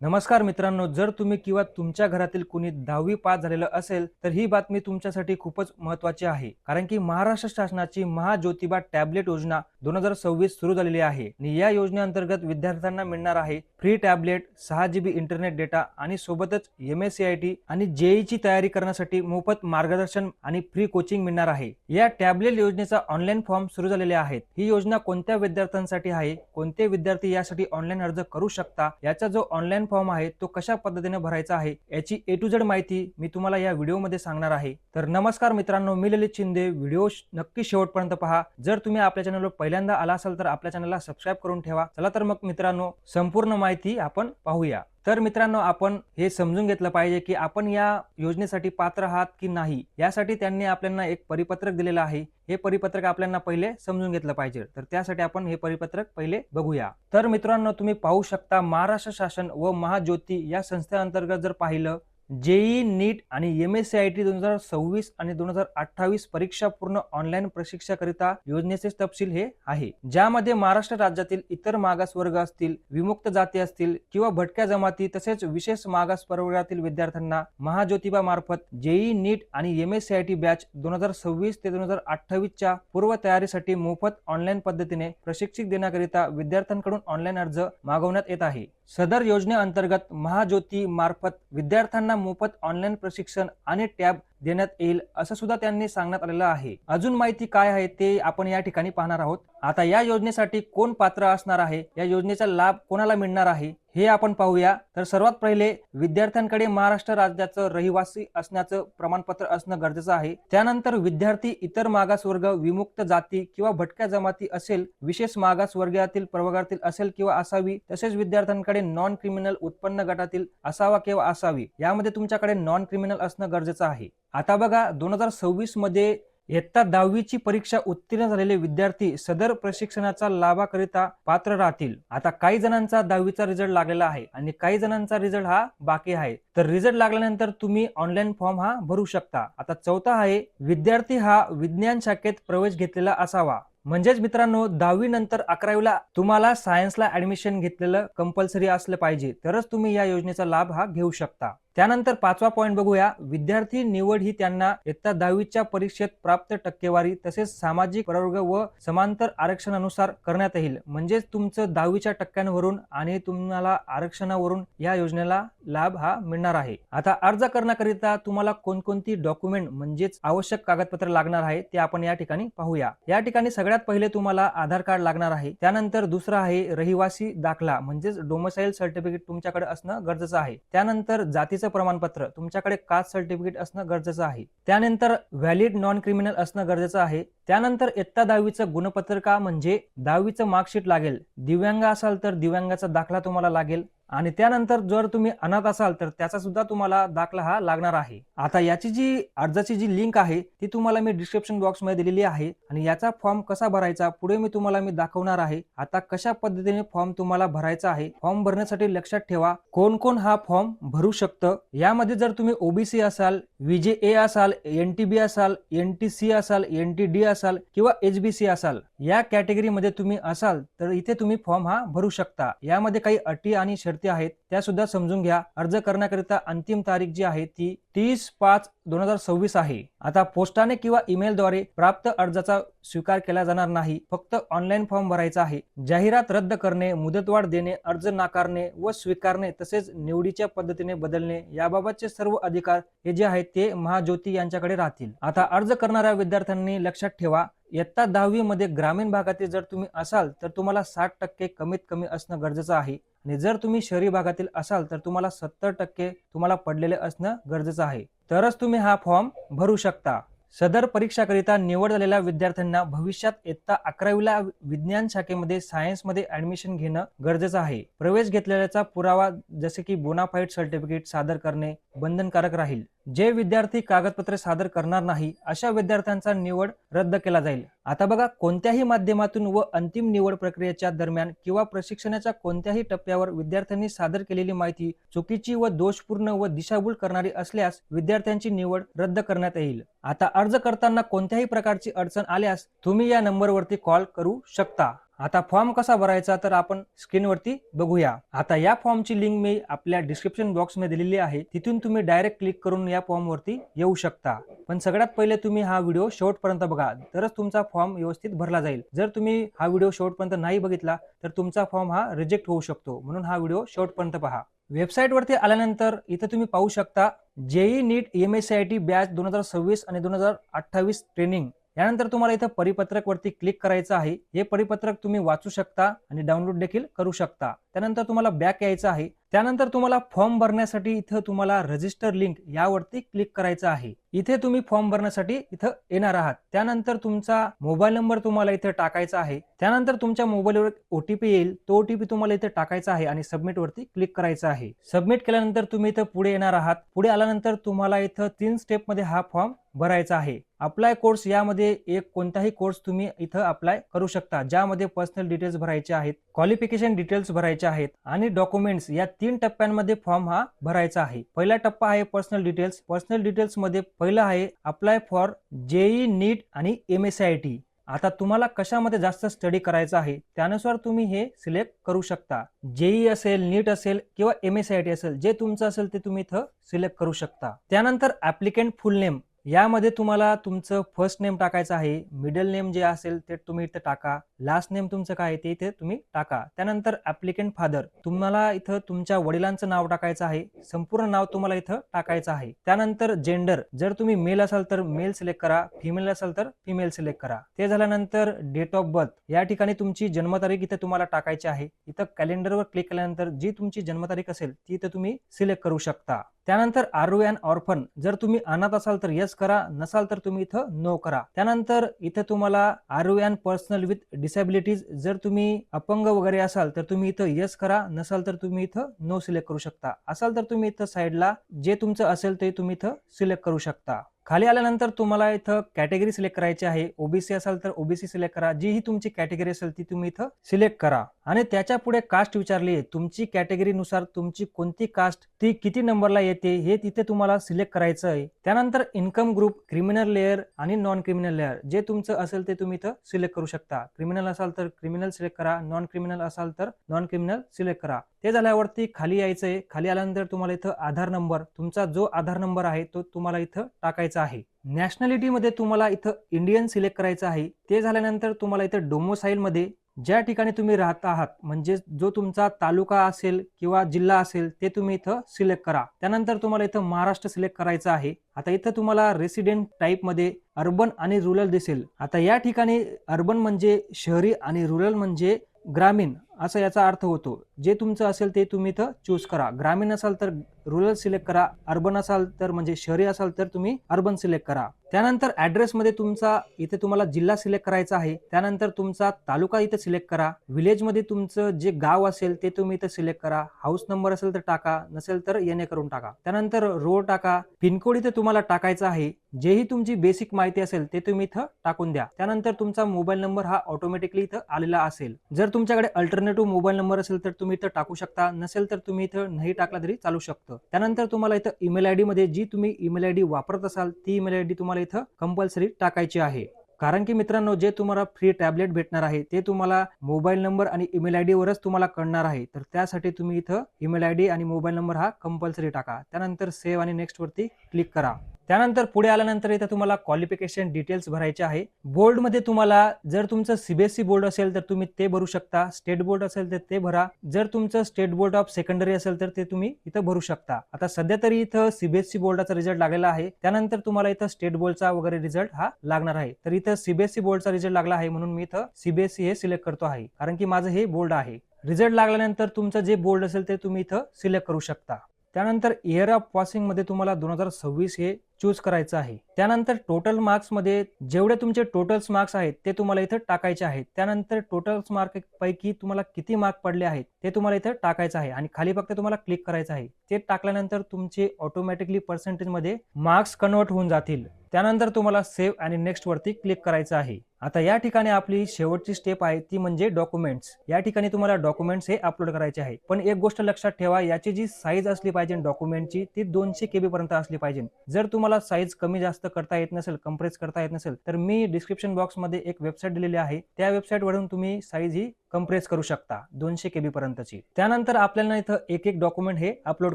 नमस्कार मित्रांनो, जर तुम्ही किंवा तुमच्या घरातील कुणी 10वी पास झालेलं असेल तर ही बातमी तुमच्यासाठी खूपच महत्त्वाची आहे. कारण की महाराष्ट्र शासनाची महाज्योतिबा टॅबलेट योजना 2026 सुरू झालेली आहे आणि या योजनेअंतर्गत विद्यार्थ्यांना मिळणार आहे free tablet, 6 GB internet data आणि सोबतच MSCIT आणि जेईची तयारी करण्यासाठी मोफत मार्गदर्शन आणि फ्री कोचिंग मिळणार आहे. या टॅबलेट योजनेचा ऑनलाईन फॉर्म सुरू झालेले आहेत. ही योजना कोणत्या विद्यार्थ्यांसाठी आहे, कोणते विद्यार्थी यासाठी ऑनलाईन अर्ज करू शकता, याचा जो ऑनलाईन फॉर्म आहे तो कशा पद्धतीने भरायचा आहे याची A to Z माहिती मी तुम्हाला या व्हिडिओमध्ये सांगणार आहे. तर नमस्कार मित्रांनो, मी ललित शिंदे. व्हिडिओ नक्की शेवटपर्यंत पहा. जर तुम्ही आपल्या चॅनलवर पहिल्यांदा आला असाल तर आपल्या चॅनलला सबस्क्राइब करून ठेवा. चला तर मग मित्रांनो, संपूर्ण माहिती आपण पाहूया. तर मित्रांनो, आपण हे समजून घेतलं पाहिजे की आपण या योजनेसाठी पात्र आहात की नाही. यासाठी त्यांनी आपल्याला एक परिपत्रक दिलेलं आहे. हे परिपत्रक आपल्याला पहिले समजून घेतलं पाहिजे. तर त्यासाठी आपण हे परिपत्रक पहिले बघूया. तर मित्रांनो, तुम्ही पाहू शकता, महाराष्ट्र शासन व महाज्योती या संस्थेअंतर्गत जर पाहिलं, जेई, नीट आणि MSCIT 2026 आणि 2028 परीक्षा पूर्ण ऑनलाईन प्रशिक्षणाकरिता योजनेचे तपशील हे आहे, ज्यामध्ये महाराष्ट्र राज्यातील इतर मागास वर्ग असतील, विमुक्त जाती असतील किंवा भटक्या जमाती तसेच विशेष मागास प्रवर्गातील विद्यार्थ्यांना महाज्योतिबा मार्फत जेई, नीट आणि MSCIT बॅच 2026 ते 2028 च्या पूर्व तयारीसाठी मोफत ऑनलाईन पद्धतीने प्रशिक्षित देण्याकरिता विद्यार्थ्यांकडून ऑनलाईन अर्ज मागवण्यात येत आहे. सदर योजनेअंतर्गत महाज्योती मार्फत विद्यार्थ्यांना मोफत ऑनलाईन प्रशिक्षण आणि टॅब देण्यात येईल असं सुद्धा त्यांनी सांगण्यात आलेलं आहे. अजून माहिती काय आहे ते आपण या ठिकाणी पाहणार आहोत. आता या योजनेसाठी कोण पात्र असणार आहे, या योजनेचा लाभ कोणाला मिळणार आहे हे आपण पाहूया. तर सर्वात पहिले विद्यार्थ्यांकडे महाराष्ट्र राज्याचं रहिवासी असण्याचं प्रमाणपत्र असणं गरजेचं आहे. त्यानंतर विद्यार्थी इतर मागासवर्ग, विमुक्त जाती किंवा भटक्या जमाती असेल, विशेष मागास वर्गातील प्रवर्गातील असेल किंवा असावी, तसेच विद्यार्थ्यांकडे नॉन क्रिमिनल उत्पन्न गटातील असावा किंवा असावी. यामध्ये तुमच्याकडे नॉन क्रिमिनल असणं गरजेचं आहे. आता बघा, 2026 मध्ये इयत्ता 10वी परीक्षा उत्तीर्ण झालेले विद्यार्थी सदर प्रशिक्षणाचा लाभाकरिता पात्र राहतील. आता काही जणांचा 10वीचा रिझल्ट लागलेला आहे आणि काही जणांचा रिझल्ट हा बाकी आहे. तर रिझल्ट लागल्यानंतर तुम्ही ऑनलाईन फॉर्म हा भरू शकता. आता चौथा आहे, विद्यार्थी हा विज्ञान शाखेत प्रवेश घेतलेला असावा. म्हणजेच मित्रांनो, 10वी नंतर 11वीला तुम्हाला सायन्सला ऍडमिशन घेतलेलं कंपल्सरी असलं पाहिजे, तरच तुम्ही या योजनेचा लाभ हा घेऊ शकता. त्यानंतर 5वा पॉइंट बघूया. विद्यार्थी निवड ही त्यांना इयत्ता 10वीच्या परीक्षेत प्राप्त टक्केवारी तसेच सामाजिक प्रवर्ग व समांतर आरक्षणानुसार करण्यात येईल. म्हणजेच तुमचं 10वीच्या टक्क्यांवरून आणि तुम्हाला आरक्षणावरून या योजनेला लाभ हा मिळणार आहे. आता अर्ज करण्याकरिता तुम्हाला कोणकोणती डॉक्युमेंट म्हणजेच आवश्यक कागदपत्र लागणार आहे ते आपण या ठिकाणी पाहूया. या ठिकाणी सगळ्यात पहिले तुम्हाला आधार कार्ड लागणार आहे. त्यानंतर दुसरा आहे रहिवासी दाखला म्हणजेच डोमिसाइल सर्टिफिकेट तुमच्याकडे असणं गरजेचं आहे. त्यानंतर जातीचं प्रमाणपत्र, तुमच्याकडे कास्ट सर्टिफिकेट असणं गरजेचं आहे. त्यानंतर व्हॅलिड नॉन क्रिमिनल असणं गरजेचं आहे. त्यानंतर इयत्ता 10वीचं गुणपत्रिका म्हणजे 10वीचं मार्कशीट लागेल. दिव्यांग असाल तर दिव्यांगाचा दाखला तुम्हाला लागेल आणि त्यानंतर जर तुम्ही अनाथ असाल तर त्याचा सुद्धा तुम्हाला दाखला हा लागणार आहे. आता याची जी अर्जाची जी लिंक आहे ती तुम्हाला मी डिस्क्रिप्शन बॉक्स मध्ये दिलेली आहे आणि याचा फॉर्म कसा भरायचा पुढे मी तुम्हाला दाखवणार आहे. आता कशा पद्धतीने फॉर्म तुम्हाला भरायचा आहे. फॉर्म भरण्यासाठी लक्षात ठेवा, कोण कोण हा फॉर्म भरू शकतं. यामध्ये जर तुम्ही OBC असाल, VJA असाल, NTB असाल, NTC असाल, NTD असाल किंवा HBC असाल, या कॅटेगरीमध्ये तुम्ही असाल तर इथे तुम्ही फॉर्म हा भरू शकता. यामध्ये काही अटी आणि शर्ती आहेत, त्या सुद्धा समजून घ्या. अर्ज करण्याकरिता अंतिम तारीख जी आहे ती 30/5/2026 आहे. आता पोस्टाने किंवा ईमेलद्वारे प्राप्त अर्जाचा स्वीकार केला जाणार नाही. फक्त ऑनलाईन फॉर्म भरायचा आहे. जाहिरात रद्द करणे, मुदतवाढ देणे, अर्ज नाकारणे व स्वीकारणे तसेच निवडीच्या पद्धतीने बदलणे याबाबतचे सर्व अधिकार हे जे आहेत ते महाज्योती यांच्याकडे राहतील. आता अर्ज करणाऱ्या विद्यार्थ्यांनी लक्षात ठेवा, इयत्ता 10वी मध्ये ग्रामीण भागातील जर तुम्ही असाल तर तुम्हाला 60% कमीत कमी असणं गरजेचं आहे आणि जर तुम्ही शहरी भागातील असाल तर तुम्हाला 70% तुम्हाला पडलेले असणं गरजेचं आहे, तरच तुम्ही हा फॉर्म भरू शकता. सदर परीक्षाकरिता निवड झालेल्या विद्यार्थ्यांना भविष्यात इयत्ता 11वीला विज्ञान शाखेमध्ये सायन्समध्ये ऍडमिशन घेणं गरजेचं आहे. प्रवेश घेतलेल्याचा पुरावा जसे की बोनाफाईड सर्टिफिकेट सादर करणे बंधनकारक राहील. जे विद्यार्थी कागदपत्रे सादर करणार नाही अशा विद्यार्थ्यांचा निवड रद्द केला जाईल. आता बघा, कोणत्याही माध्यमातून व अंतिम निवड प्रक्रियेच्या दरम्यान किंवा प्रशिक्षणाच्या कोणत्याही टप्प्यावर विद्यार्थ्यांनी सादर केलेली माहिती चुकीची व दोषपूर्ण व दिशाभूल करणारी असल्यास विद्यार्थ्यांची निवड रद्द करण्यात येईल. आता अर्ज करताना कोणत्याही प्रकारची अडचण आल्यास तुम्ही या नंबरवरती कॉल करू शकता. आता फॉर्म कसा भरायचा तर आपण स्क्रीनवरती बघूया. आता या फॉर्मची लिंक मी आपल्या डिस्क्रिप्शन बॉक्समध्ये दिलेली आहे, तिथून तुम्ही डायरेक्ट क्लिक करून या फॉर्मवरती येऊ शकता. पण सगळ्यात पहिले तुम्ही हा व्हिडिओ शेवटपर्यंत बघा, तरच तुमचा फॉर्म व्यवस्थित भरला जाईल. जर तुम्ही हा व्हिडिओ शेवटपर्यंत नाही बघितला तर तुमचा फॉर्म हा रिजेक्ट होऊ शकतो, म्हणून हा व्हिडिओ शेवटपर्यंत पहा. वेबसाईटवरती आल्यानंतर इथे तुम्ही पाहू शकता जेई नीट MSCIT बॅच 2026 आणि 2028 ट्रेनिंग. यानंतर तुम्हाला इथं परिपत्रक वरती क्लिक करायचं आहे. हे परिपत्रक तुम्ही वाचू शकता आणि डाउनलोड देखील करू शकता. त्यानंतर तुम्हाला बॅक यायचं आहे. त्यानंतर तुम्हाला फॉर्म भरण्यासाठी इथं तुम्हाला रजिस्टर लिंक यावरती क्लिक करायचं आहे. इथे तुम्ही फॉर्म भरण्यासाठी इथं येणार आहात. त्यानंतर तुमचा मोबाईल नंबर तुम्हाला इथे टाकायचा आहे. त्यानंतर तुमच्या मोबाईलवर OTP येईल, तो OTP तुम्हाला इथे टाकायचा आहे आणि सबमिट वरती क्लिक करायचं आहे. सबमिट केल्यानंतर तुम्ही इथं पुढे येणार आहात. पुढे आल्यानंतर तुम्हाला इथं 3 स्टेप मध्ये हा फॉर्म भरायचा आहे. अप्लाय कोर्स यामध्ये एक कोणताही कोर्स तुम्ही इथं अप्लाय करू शकता, ज्यामध्ये पर्सनल डिटेल्स भरायचे आहेत, क्वालिफिकेशन डिटेल्स भरायचे आहेत आणि डॉक्युमेंट्स. या 3 टप्प्यांमध्ये फॉर्म हा भरायचा आहे. पहिला टप्पा आहे पर्सनल डिटेल्स. पर्सनल डिटेल्स मध्ये पहिलं आहे अप्लाय फॉर जेई नीट आणि MSCIT. आता तुम्हाला कशामध्ये जास्त स्टडी करायचा आहे त्यानुसार तुम्ही हे सिलेक्ट करू शकता. जेई असेल, नीट असेल किंवा MSCIT असेल, जे तुमचं असेल ते तुम्ही इथं सिलेक्ट करू शकता. त्यानंतर ऍप्लिकंट फुल नेम, यामध्ये तुम्हाला तुमचं फर्स्ट नेम टाकायचं आहे, मिडल नेम जे असेल ते तुम्ही इथं टाका, लास्ट नेम तुमचं काय ते इथे तुम्ही टाका. त्यानंतर ऍप्लिकंट फादर, तुम्हाला इथं तुमच्या वडिलांचं नाव टाकायचं आहे, संपूर्ण नाव तुम्हाला इथं टाकायचं आहे. त्यानंतर जेंडर, जर तुम्ही मेल असाल तर मेल सिलेक्ट करा, फिमेल असाल तर फिमेल सिलेक्ट करा. ते झाल्यानंतर डेट ऑफ बर्थ, या ठिकाणी तुमची जन्मतारीख इथे तुम्हाला टाकायची आहे. इथं कॅलेंडरवर क्लिक केल्यानंतर जी तुमची जन्मतारीख असेल ती इथं तुम्ही सिलेक्ट करू शकता. त्यानंतर आर यू एन ऑर्फन, जर तुम्ही अनाथ असाल तर यस करा, नसाल तर तुम्ही इथं नो करा. त्यानंतर इथे तुम्हाला are you an personal with disabilities, जर तुम्ही अपंग वगैरे असाल तर तुम्ही इथं यस करा, नसाल तर तुम्ही इथं नो सिलेक्ट करू शकता. असाल तर तुम्ही इथं साईडला जे तुमचं असेल ते तुम्ही इथं सिलेक्ट करू शकता. खाली आल्यानंतर तुम्हाला इथं कॅटेगरी सिलेक्ट करायची आहे. ओबीसी असेल तर ओबीसी सिलेक्ट करा, जी ही तुमची कॅटेगरी असेल ती तुम्ही इथं सिलेक्ट करा. आणि त्याच्या पुढे कास्ट विचारली आहे, तुमची कॅटेगरीनुसार तुमची कोणती कास्ट ती किती नंबरला येते हे तिथे तुम्हाला सिलेक्ट करायचं आहे. त्यानंतर इन्कम ग्रुप, क्रिमिनल लेअर आणि नॉन क्रिमिनल लेअर, जे तुमचं असेल ते तुम्ही इथं सिलेक्ट करू शकता. क्रिमिनल असाल तर क्रिमिनल सिलेक्ट करा, नॉन क्रिमिनल असाल तर नॉन क्रिमिनल सिलेक्ट करा. ते झाल्यावरती खाली यायचंय. खाली आल्यानंतर तुम्हाला इथं आधार नंबर, तुमचा जो आधार नंबर आहे तो तुम्हाला इथं टाकायचा आहे. नॅशनॅलिटी मध्ये तुम्हाला इथं इंडियन सिलेक्ट करायचं आहे. ते झाल्यानंतर तुम्हाला इथं डोमोसाईल मध्ये ज्या ठिकाणी तुम्ही राहत आहात, म्हणजे जो तुमचा तालुका असेल किंवा जिल्हा असेल ते तुम्ही इथं सिलेक्ट करा. त्यानंतर तुम्हाला इथं महाराष्ट्र सिलेक्ट करायचं आहे. आता इथं तुम्हाला रेसिडेंट टाईप मध्ये अर्बन आणि रुरल दिसेल. आता या ठिकाणी अर्बन म्हणजे शहरी आणि रुरल म्हणजे ग्रामीण असं याचा अर्थ होतो. जे तुमचं असेल ते तुम्ही इथं चूज करा. ग्रामीण असाल तर रुरल सिलेक्ट करा, अर्बन असाल तर म्हणजे शहरी असाल तर तुम्ही अर्बन सिलेक्ट करा. त्यानंतर ऍड्रेस मध्ये तुमचा इथे तुम्हाला जिल्हा सिलेक्ट करायचा आहे. त्यानंतर तुमचा तालुका इथे सिलेक्ट करा. विलेज मध्ये तुमचं जे गाव असेल ते तुम्ही इथे सिलेक्ट करा. हाऊस नंबर असेल तर टाका, नसेल तर येणे करून टाका. त्यानंतर रोड टाका. पिनकोड इथे तुम्हाला टाकायचा आहे. जेही तुमची बेसिक माहिती असेल ते तुम्ही इथं टाकून द्या. त्यानंतर तुमचा मोबाईल नंबर हा ऑटोमॅटिकली इथं आलेला असेल. जर तुमच्याकडे अल्टरनेटिव्ह मोबाईल नंबर असेल तर तुम्ही इथं टाकू शकता, नसेल तर तुम्ही इथं नाही टाकला तरी चालू शकतं. त्यानंतर तुम्हाला इथं ईमेल आयडी मध्ये जी तुम्ही ईमेल आयडी वापरत असाल ती ईमेल आयडी तुम्हाला इथं कंपल्सरी टाकायची आहे. कारण की मित्रांनो, जे तुम्हाला फ्री टॅबलेट भेटणार आहे ते तुम्हाला मोबाईल नंबर आणि ईमेल आयडी वरच तुम्हाला कळणार आहे. तर त्यासाठी तुम्ही इथं ईमेल आयडी आणि मोबाईल नंबर हा कंपल्सरी टाका. त्यानंतर सेव्ह आणि नेक्स्ट वरती क्लिक करा. त्यानंतर पुढे आल्यानंतर इथे तुम्हाला क्वालिफिकेशन डिटेल्स भरायचे आहे. बोर्ड मध्ये तुम्हाला जर तुमचं सीबीएसई बोर्ड असेल तर तुम्ही ते भरू शकता, स्टेट बोर्ड असेल तर ते भरा. जर तुमचं स्टेट बोर्ड ऑफ सेकंडरी असेल तर ते तुम्ही इथं भरू शकता. आता सध्या तरी इथं सीबीएसई बोर्डाचा रिझल्ट लागलेला आहे. त्यानंतर तुम्हाला इथं स्टेट बोर्डचा वगैरे रिझल्ट हा लागणार आहे. तर इथं सीबीएसई बोर्डचा रिझल्ट लागला आहे म्हणून मी इथं सीबीएसई हे सिलेक्ट करतो आहे, कारण की माझं हे बोर्ड आहे. रिझल्ट लागल्यानंतर तुमचं जे बोर्ड असेल ते तुम्ही इथं सिलेक्ट करू शकता. त्यानंतर इयर ऑफ पासिंग मध्ये तुम्हाला 2026 हे चूज करायचं आहे. त्यानंतर टोटल मार्क्स मध्ये जेवढे तुमचे टोटल मार्क्स आहेत ते तुम्हाला इथं टाकायचे आहेत. त्यानंतर टोटल मार्क पैकी तुम्हाला किती मार्क पडले आहेत ते तुम्हाला इथं टाकायचं आहे आणि खाली फक्त तुम्हाला क्लिक करायचं आहे. ते टाकल्यानंतर तुमचे ऑटोमॅटिकली पर्सेंटेज मध्ये मार्क्स कन्वर्ट होऊन जातील. त्यानंतर तुम्हाला सेव्ह आणि नेक्स्ट वरती क्लिक करायचं आहे आता या ठिकाणी आपली शेवटची स्टेप आहे ती म्हणजे डॉक्युमेंट्स. या ठिकाणी तुम्हाला डॉक्युमेंट्स हे अपलोड करायचे आहे. पण एक गोष्ट लक्षात ठेवा, याची जी साईज असली पाहिजे डॉक्युमेंटची ती 200 KB पर्यंत असली पाहिजे. जर तुम्हाला साईज कमी जास्त करता येत नसेल, कम्प्रेस करता येत नसेल, तर मी डिस्क्रिप्शन बॉक्समध्ये एक वेबसाईट दिलेली आहे. त्या वेबसाईटवरून तुम्ही साईज ही कम्प्रेस करू शकता 200 KB पर्यंतची. त्यानंतर आपल्याला इथं एक एक डॉक्युमेंट हे अपलोड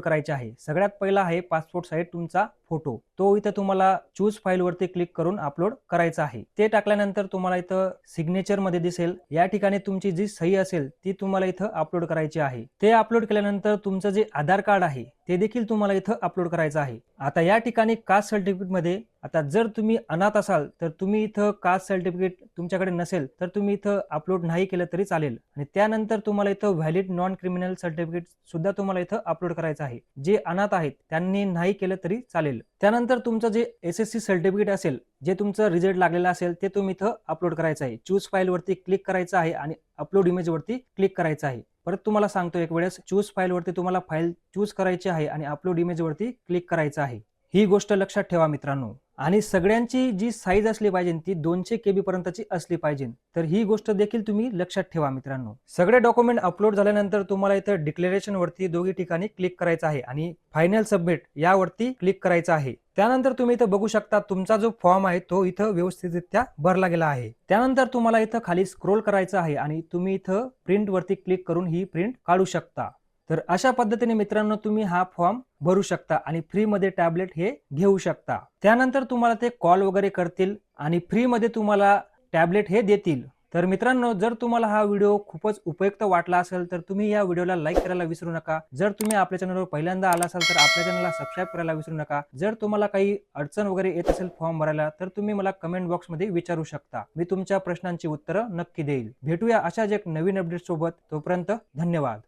करायचे आहे. सगळ्यात पहिला आहे पासपोर्ट साईज तुमचा फोटो. तो इथं तुम्हाला चूज फाईल वरती क्लिक करून अपलोड करायचा आहे. ते टाकल्यानंतर तुम्हाला इथं सिग्नेचर मध्ये दिसेल, या ठिकाणी तुमची जी सही असेल ती तुम्हाला इथं अपलोड करायची आहे. ते अपलोड केल्यानंतर तुमचं जे आधार कार्ड आहे ते देखील तुम्हाला इथं अपलोड करायचं आहे. आता या ठिकाणी कास्ट सर्टिफिकेट मध्ये, आता जर तुम्ही अनाथ असाल तर तुम्ही इथं कास्ट सर्टिफिकेट तुमच्याकडे नसेल तर तुम्ही इथं अपलोड नाही केलं तरी चालेल. आणि त्यानंतर तुम्हाला इथं व्हॅलिड नॉन क्रिमिनल सर्टिफिकेट सुद्धा तुम्हाला इथं अपलोड करायचं आहे. जे अनाथ आहेत त्यांनी नाही केलं तरी चालेल. त्यानंतर तुमचं जे SSC सर्टिफिकेट असेल, जे तुमचं रिझल्ट लागलेलं असेल ते तुम्ही इथं अपलोड करायचं आहे. चूज फाईल वरती क्लिक करायचं आहे आणि अपलोड इमेज वरती क्लिक करायचं आहे. परत तुम्हाला सांगतो एक वेळेस, चूज फाईल वरती तुम्हाला फाईल चूज करायची आहे आणि अपलोड इमेज वरती क्लिक करायचं आहे. ही गोष्ट लक्षात ठेवा मित्रांनो. आणि सगळ्यांची जी साईज असली पाहिजे ती 200 KB पर्यंतची असली पाहिजे. तर ही गोष्ट देखील तुम्ही लक्षात ठेवा मित्रांनो. सगळे डॉक्युमेंट अपलोड झाल्यानंतर तुम्हाला इथं डिक्लेरेशन वरती दोघी ठिकाणी क्लिक करायचं आहे आणि फायनल सबमिट यावरती क्लिक करायचं आहे. त्यानंतर तुम्ही इथं बघू शकता तुमचा जो फॉर्म आहे तो इथं व्यवस्थितरित्या भरला गेला आहे. त्यानंतर तुम्हाला इथं खाली स्क्रोल करायचं आहे आणि तुम्ही इथं प्रिंट वरती क्लिक करून ही प्रिंट काढू शकता. तर अशा पद्धतीने मित्रांनो तुम्ही हा फॉर्म भरू शकता आणि फ्री मध्ये टॅबलेट हे घेऊ शकता. त्यानंतर तुम्हाला ते कॉल वगैरे करतील आणि फ्री मध्ये तुम्हाला टॅबलेट हे देतील. तर मित्रांनो, जर तुम्हाला हा व्हिडिओ खूपच उपयुक्त वाटला असेल तर तुम्ही या व्हिडिओला लाईक करायला विसरू नका. जर तुम्ही आपल्या चॅनलवर पहिल्यांदा आला असाल तर आपल्या चॅनलला सबस्क्राईब करायला विसरू नका. जर तुम्हाला काही अडचण वगैरे येत असेल फॉर्म भरायला तर तुम्ही मला कमेंट बॉक्समध्ये विचारू शकता. मी तुमच्या प्रश्नांची उत्तरं नक्की देईल. भेटूया अशाच एक नवीन अपडेट सोबत. तोपर्यंत धन्यवाद.